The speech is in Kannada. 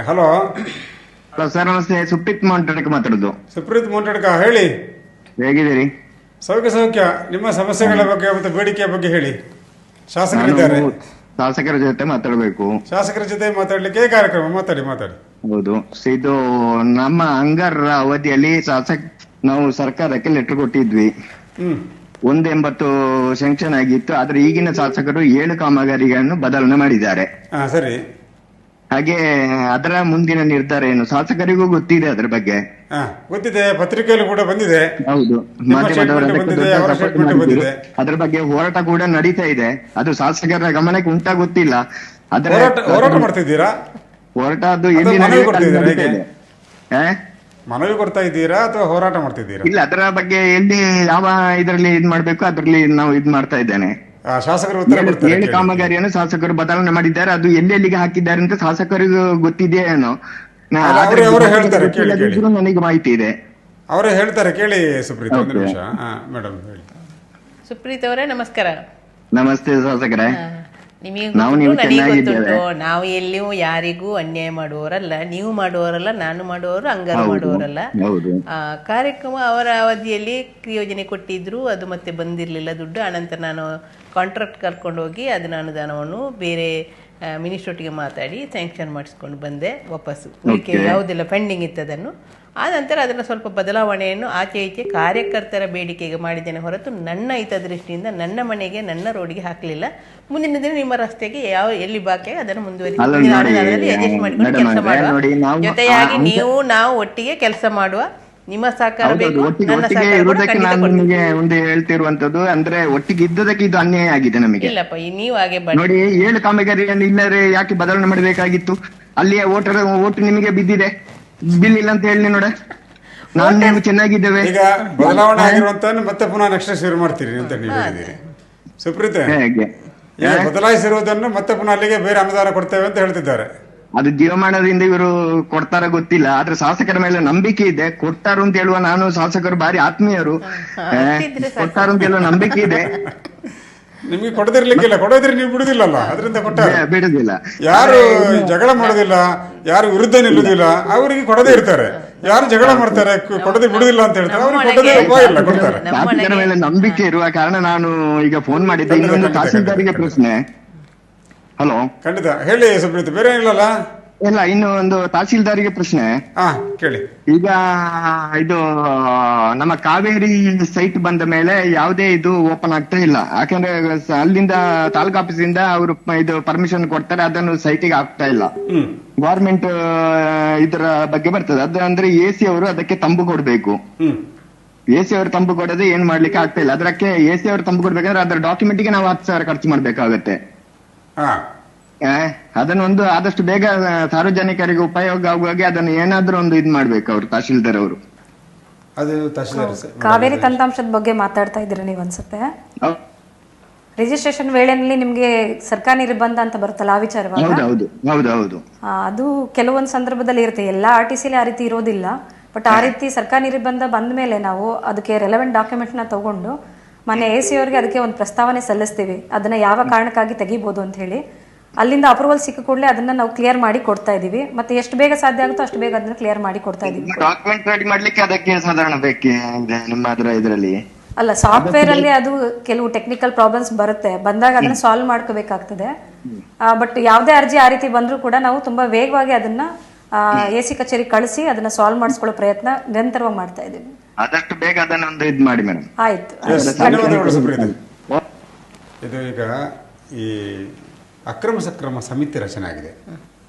ಹಲೋ ಹಲೋ ಸರ್, ನಮಸ್ತೆ. ಸುಪ್ರೀತ್ ಮೋಂಟಡ್ಕ ಮಾತಾಡೋದು. ಸುಪ್ರೀತ್ ಮೋಂಟಡ್ಕ, ಹೇಳಿ. ಹೇಗಿದ್ದೀರಿ? ಸೌಖ್ಯ ಸೌಖ್ಯ. ನಿಮ್ಮ ಸಮಸ್ಯೆಗಳ ಬಗ್ಗೆ ಮತ್ತು ಬೇಡಿಕೆಯ ಬಗ್ಗೆ ಹೇಳಿ. ಶಾಸಕರಿದ್ದಾರೆ. ಶಾಸಕರ ಜೊತೆ ಮಾತಾಡಬೇಕು. ಶಾಸಕರ ಜೊತೆ ಮಾತಾಡ್ಲಿಕ್ಕೆ ಕಾರ್ಯಕ್ರಮ. ಮಾತಾಡಿ. ಹೌದು, ಇದು ನಮ್ಮ ಅಂಗರ್ ಅವಧಿಯಲ್ಲಿ ನಾವು ಸರ್ಕಾರಕ್ಕೆ ಲೆಟರ್ ಕೊಟ್ಟಿದ್ವಿ. 180 ಸ್ಯಾಂಕ್ಷನ್ ಆಗಿತ್ತು. ಆದ್ರೆ ಈಗಿನ ಶಾಸಕರು 7 ಕಾಮಗಾರಿಗಳನ್ನು ಬದಲಾವಣೆ ಮಾಡಿದ್ದಾರೆ. ಸರಿ. ಹಾಗೆ ಅದರ ಮುಂದಿನ ನಿರ್ಧಾರ ಏನು ಶಾಸಕರಿಗೂ ಗೊತ್ತಿದೆ ಅದ್ರ ಬಗ್ಗೆ? ಗೊತ್ತಿದೆ, ಪತ್ರಿಕೆಯಲ್ಲಿ ಕೂಡ ಬಂದಿದೆ. ಹೌದು, ಮಾಧ್ಯಮದವರ ಅದ್ರ ಬಗ್ಗೆ ಹೋರಾಟ ಕೂಡ ನಡೀತಾ ಇದೆ. ಅದು ಶಾಸಕರ ಗಮನಕ್ಕೆ ಉಂಟಾ ಗೊತ್ತಿಲ್ಲ. ಹೋರಾಟ ಮಾಡ್ತಿದ್ದೀರಾ? ಹೋರಾಟ ಅದು ಎಲ್ಲಿ ಮನವಿ ಕೊಡ್ತಾ ಇದ್ದೀರಾ ಅಥವಾ ಹೋರಾಟ ಮಾಡ್ತಿದ್ದೀರಾ? ಇಲ್ಲ, ಅದರ ಬಗ್ಗೆ ಎಲ್ಲಿ ಯಾವ ಇದರಲ್ಲಿ ಇದ್ ಮಾಡ್ಬೇಕು ಅದರಲ್ಲಿ ನಾವು ಇದ್ ಮಾಡ್ತಾ ಇದ್ದೇನೆ. ಶಾಸಕರು 7 ಕಾಮಗಾರಿಯನ್ನು ಶಾಸಕರು ಬದಲಾವಣೆ ಮಾಡಿದ್ದಾರೆ. ಅದು ಎಲ್ಲೆಲ್ಲಿಗೆ ಹಾಕಿದ್ದಾರೆ ಅಂತ ಶಾಸಕರಿಗೂ ಗೊತ್ತಿದೆ ಏನೋ. ನನಗೆ ಮಾಹಿತಿ ಇದೆ. ಅವರೇ ಹೇಳ್ತಾರೆ, ಕೇಳಿ ಸುಪ್ರೀತ್. ಒಂದು ನಿಮಿಷ ಮೇಡಮ್ ಹೇಳಿ. ಸುಪ್ರೀತ್ ಅವರೇ ನಮಸ್ಕಾರ. ನಮಸ್ತೆ ಶಾಸಕರೇ. ನಾವು ಎಲ್ಲಿಯೂ ಯಾರಿಗೂ ಅನ್ಯಾಯ ಮಾಡುವವರಲ್ಲ, ನೀವು ಮಾಡುವವರಲ್ಲ, ನಾನು ಮಾಡುವವರು, ಅಂಗರು ಮಾಡುವವರಲ್ಲ. ಕಾರ್ಯಕ್ರಮ ಅವರ ಅವಧಿಯಲ್ಲಿ ಯೋಜನೆ ಕೊಟ್ಟಿದ್ರು, ಅದು ಮತ್ತೆ ಬಂದಿರಲಿಲ್ಲ ದುಡ್ಡು. ಅನಂತರ ನಾನು ಕಾಂಟ್ರಾಕ್ಟ್ ಕರ್ಕೊಂಡು ಹೋಗಿ ಅದನ್ನ ಅನುದಾನವನ್ನು ಬೇರೆ ಮಿನಿಸ್ಟ್ರೊಟ್ಟಿಗೆ ಮಾತಾಡಿ ಸ್ಯಾಂಕ್ಷನ್ ಮಾಡಿಸ್ಕೊಂಡು ಬಂದೆ ವಾಪಸ್ಸು. ಉಳಿಕೆ ಯಾವುದೆಲ್ಲ ಪೆಂಡಿಂಗ್ ಇತ್ತದನ್ನು. ಆ ನಂತರ ಅದನ್ನು ಸ್ವಲ್ಪ ಬದಲಾವಣೆಯನ್ನು ಆಚೆ ಈಚೆ ಕಾರ್ಯಕರ್ತರ ಬೇಡಿಕೆಗೆ ಮಾಡಿದ್ದೇನೆ ಹೊರತು ನನ್ನ ಹಿತದೃಷ್ಟಿಯಿಂದ ನನ್ನ ಮನೆಗೆ, ನನ್ನ ರೋಡಿಗೆ ಹಾಕಲಿಲ್ಲ. ಮುಂದಿನ ದಿನ ನಿಮ್ಮ ರಸ್ತೆಗೆ ಎಲ್ಲಿ ಬಾಕಿ ಅದನ್ನು ಮುಂದುವರಿಸಿ ಅಡ್ಜಸ್ಟ್ ಮಾಡಿಕೊಂಡು ಕೆಲಸ ಮಾಡುವ. ಜೊತೆಯಾಗಿ ನಾವು ಒಟ್ಟಿಗೆ ಕೆಲಸ ಮಾಡುವ. ನಿಮ್ಮ ಸಹಕಾರ ಬೇಕು, ನನ್ನ ಸಹಕಾರ ನಿಮಗೆ ಒಂದು ಹೇಳ್ತಿರುವಂತದ್ದು ಅಂದ್ರೆ ಒಟ್ಟಿಗೆ ಇದ್ದದಕ್ಕೆ ಇದು ಅನ್ಯಾಯ ಆಗಿದೆ ನಮಗೆ. ಇಲ್ಲಪ್ಪ, ನೀವು ಹಾಗೆ ನೋಡಿ, 7 ಕಾಮಗಾರಿಯನ್ನು ಇಲ್ಲರೆ ಯಾಕೆ ಬದಲಾವಣೆ ಮಾಡಬೇಕಾಗಿತ್ತು? ಅಲ್ಲಿಯೇ ಓಟು ನಿಮಗೆ ಬಿದ್ದಿದೆ, ಬಿಲ್ ಇಲ್ಲ ಅಂತ ಹೇಳಿ ನೋಡ. ನೀವು ಚೆನ್ನಾಗಿದ್ದೇವೆ. ಈಗ ಬದಲಾವಣೆ ಆಗಿರುವಂತ ಮತ್ತೆ ಪುನಃ ನೆಕ್ಸ್ಟ್ ಶುರು ಮಾಡ್ತೀರಿ ಅಂತ ನೀವು ಹೇಳಿದ್ದೀರಿ ಸುಪ್ರೀತ್. ಈಗ ಬದಲಾಯಿಸಿರುವುದನ್ನು ಮತ್ತೆ ಪುನಃ ಅಲ್ಲಿಗೆ ಬೇರೆ ಅನುದಾನ ಕೊಡ್ತೇವೆ ಅಂತ ಹೇಳ್ತಿದ್ದಾರೆ. ಅದು ಜೀವಮಾನದಿಂದ ಇವರು ಕೊಡ್ತಾರ ಗೊತ್ತಿಲ್ಲ. ಆದ್ರೆ ಶಾಸಕರ ಮೇಲೆ ನಂಬಿಕೆ ಇದೆ. ಕೊಡ್ತಾರು ಅಂತ ಹೇಳುವ ನಾನು ಶಾಸಕರು ಬಾರಿ ಆತ್ಮೀಯರು. ಕೊಡ್ತಾರು ಅಂತ ಹೇಳುವ ನಂಬಿಕೆ ಇದೆ. ನಿಮ್ಗೆ ಕೊಡದಿರ್ಲಿಕ್ಕಿಲ್ಲ, ಕೊಡೋದ್ರಿ ನೀವು ಬಿಡುದಿಲ್ಲಲ್ಲ, ಅದರಿಂದ ಬಿಡುದಿಲ್ಲ. ಯಾರು ಜಗಳ ಮಾಡೋದಿಲ್ಲ, ಯಾರು ವಿರುದ್ಧ ನಿಲ್ಲುದಿಲ್ಲ, ಅವರಿಗೆ ಕೊಡದೇ ಇರ್ತಾರೆ. ಯಾರು ಜಗಳ ಮಾಡ್ತಾರೆ, ಕೊಡದೆ ಬಿಡುದಿಲ್ಲ ಅಂತ ಹೇಳ್ತಾರೆ, ಅವ್ರಿಗೆ ಕೊಡದೇ ಇಲ್ಲ, ಕೊಡ್ತಾರೆ. ಶಾಸಕರ ಮೇಲೆ ನಂಬಿಕೆ ಇರುವ ಕಾರಣ ನಾನು ಈಗ ಫೋನ್ ಮಾಡಿದ್ದೆ. ಇನ್ನೊಂದು ತಹಸೀಲ್ದಾರಿಗೆ ಪ್ರಶ್ನೆ. ಹಲೋ, ಖಂಡಿತ ಹೇಳಿ ಸುಪ್ರೀತ್. ಬೇರೆ ಇಲ್ಲಲ್ಲ? ಇಲ್ಲ, ಇನ್ನು ಒಂದು ತಹಸೀಲ್ದಾರಿಗೆ ಪ್ರಶ್ನೆ. ಕೇಳಿ. ಈಗ ಇದು ನಮ್ಮ ಕಾವೇರಿ ಸೈಟ್ ಬಂದ ಮೇಲೆ ಯಾವುದೇ ಇದು ಓಪನ್ ಆಗ್ತಾ ಇಲ್ಲ. ಯಾಕಂದ್ರೆ ಅಲ್ಲಿಂದ ತಾಲೂಕು ಆಫೀಸಿಂದ ಅವರು ಇದು ಪರ್ಮಿಷನ್ ಕೊಡ್ತಾರೆ, ಅದನ್ನು ಸೈಟಿಗೆ ಆಗ್ತಾ ಇಲ್ಲ. ಗವರ್ಮೆಂಟ್ ಇದರ ಬಗ್ಗೆ ಬರ್ತದೆ. ಅದಂದ್ರೆ AC ಅವರು ಅದಕ್ಕೆ ತಂಬು ಕೊಡ್ಬೇಕು. AC ಅವರು ತಂಬು ಕೊಡದೆ ಏನ್ ಮಾಡ್ಲಿಕ್ಕೆ ಆಗ್ತಾ ಇಲ್ಲ. ಅದಕ್ಕೆ AC ಅವರು ತಂಬು ಕೊಡ್ಬೇಕಂದ್ರೆ ಅದರ ಡಾಕ್ಯುಮೆಂಟ್ಗೆ ನಾವು 10,000 ಖರ್ಚು ಮಾಡ್ಬೇಕಾಗತ್ತೆ. ಅದನ್ನೊಂದು ಆದಷ್ಟು ಬೇಗ ಸಾರ್ವಜನಿಕರಿಗೆ ಉಪಯೋಗ ಆಗುವಾಗೆ ಅದನ್ನು ಏನಾದ್ರೂ ಒಂದು ಇದ್ ಮಾಡ್ಬೇಕು ಅವರು, ತಹಶೀಲ್ದಾರ್ ಅವರು. ಕಾವೇರಿ ತಂತ್ರಾಂಶದ ಬಗ್ಗೆ ಮಾತಾಡ್ತಾ ಇದ್ದೀರಾ ನೀವು ಅನ್ಸುತ್ತೆ. ರಿಜಿಸ್ಟ್ರೇಷನ್ ವೇಳೆನಲ್ಲಿ ನಿಮ್ಗೆ ಸರ್ಕಾರಿ ನಿರ್ಬಂಧ ಅಂತ ಬರುತ್ತಲ್ಲ, ಆ ವಿಚಾರವಾಗಿ ಅದು ಕೆಲವೊಂದು ಸಂದರ್ಭದಲ್ಲಿ ಇರುತ್ತೆ. ಎಲ್ಲಾ RTC ಆ ರೀತಿ ಇರೋದಿಲ್ಲ. ಬಟ್ ಆ ರೀತಿ ಸರ್ಕಾರಿ ನಿರ್ಬಂಧ ಬಂದ ಮೇಲೆ ನಾವು ಅದಕ್ಕೆ ರೆಲೆವೆಂಟ್ ಡಾಕ್ಯುಮೆಂಟ್ ನ ತಗೊಂಡು ಮೊನ್ನೆ AC ಅವರಿಗೆ ಅದಕ್ಕೆ ಒಂದು ಪ್ರಸ್ತಾವನೆ ಸಲ್ಲಿಸ್ತೀವಿ, ಅದನ್ನ ಯಾವ ಕಾರಣಕ್ಕಾಗಿ ತೆಗಿಬಹುದು ಅಂತ ಹೇಳಿ. ಅಲ್ಲಿಂದ ಅಪ್ರೂವಲ್ ಸಿಕ್ಕ ಕೂಡಲೇ ಅದನ್ನ ನಾವು ಕ್ಲಿಯರ್ ಮಾಡಿ ಕೊಡ್ತಾ ಇದೀವಿ. ಮತ್ತೆ ಎಷ್ಟು ಬೇಗ ಸಾಧ್ಯ ಆಗುತ್ತೋ ಅಷ್ಟು ಬೇಗ ಅದನ್ನ ಕ್ಲಿಯರ್ ಮಾಡಿ ಕೊಡ್ತಾ ಇದೀವಿ. ಡಾಕ್ಯುಮೆಂಟ್ ರೆಡಿ ಮಾಡ್ಲಿಕ್ಕೆ ಅದಕ್ಕೆ ಸಾಧಾರಣ ಬೇಕೇ ನಿಮ್ಮ ಇದರಲ್ಲಿ ಅಲ್ಲ, ಸಾಫ್ಟ್ವೇರ್ ಅಲ್ಲಿ ಅದು ಕೆಲವು ಟೆಕ್ನಿಕಲ್ ಪ್ರಾಬ್ಲಮ್ಸ್ ಬರುತ್ತೆ. ಬಂದಾಗ ಅದನ್ನ ಸಾಲ್ವ್ ಮಾಡ್ಕೋಬೇಕಾಗ್ತದೆ. ಬಟ್ ಯಾವುದೇ ಅರ್ಜಿ ಆ ರೀತಿ ಬಂದ್ರೂ ಕೂಡ ನಾವು ತುಂಬಾ ವೇಗವಾಗಿ ಅದನ್ನ AC ಕಚೇರಿ ಕಳಿಸಿ ಅದನ್ನ ಸಾಲ್ವ್ ಮಾಡಿಸ್ಕೊಳ್ಳೋ ಪ್ರಯತ್ನ ನಿರಂತರವಾಗಿ ಮಾಡ್ತಾ ಇದೀವಿ. ಆದಷ್ಟು ಬೇಗ ಅದನ್ನ ಒಂದು ಇದು ಮಾಡಿ ಮೇಡಮ್. ಆಯ್ತು. ಇದು ಈಗ ಈ ಅಕ್ರಮ ಸಕ್ರಮ ಸಮಿತಿ ರಚನೆ ಆಗಿದೆ.